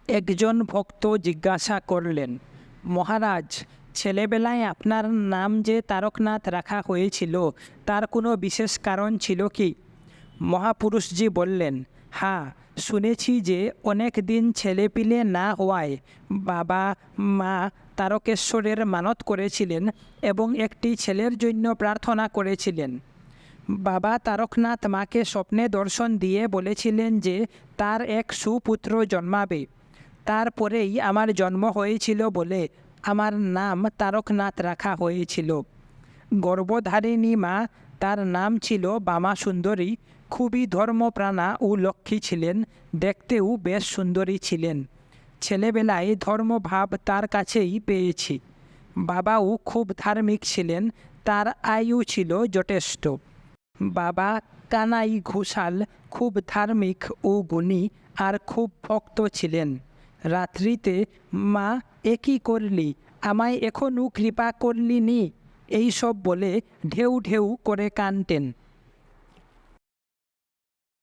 একজন ভক্ত জিজ্ঞাসা করলেন, মহারাজ, ছেলেবেলায় আপনার নাম যে তারকনাথ রাখা হয়েছিল তার কোনো বিশেষ কারণ ছিল কি? মহাপুরুষজি বললেন, হ্যাঁ, শুনেছি যে অনেক দিন ছেলেপিলে না হওয়ায় বাবা মা তারকেশ্বরের মানত করেছিলেন এবং একটি ছেলের জন্য প্রার্থনা করেছিলেন। বাবা তারকনাথ মাকে স্বপ্নে দর্শন দিয়ে বলেছিলেন যে তার এক সুপুত্র জন্মাবে। তারপরেই আমার জন্ম হয়েছিল বলে আমার নাম তারকনাথ রাখা হয়েছিল। গর্ভধারিণী মা, তার নাম ছিল বামা সুন্দরী, খুবই ধর্মপ্রাণা ও লক্ষ্মী ছিলেন, দেখতেও বেশ সুন্দরী ছিলেন। ছেলেবেলায় ধর্মভাব তার কাছেই পেয়েছি। বাবাও খুব ধার্মিক ছিলেন, তার আয়ু ছিল যথেষ্ট। বাবা কানাই ঘোষাল খুব ধার্মিক ও গুণী আর খুব ভক্ত ছিলেন। রাত্রিতে মা, একই করলি, আমায় এখনও কৃপা করলি নি, এইসব বলে ঢেউ ঢেউ করে কাঁদতেন।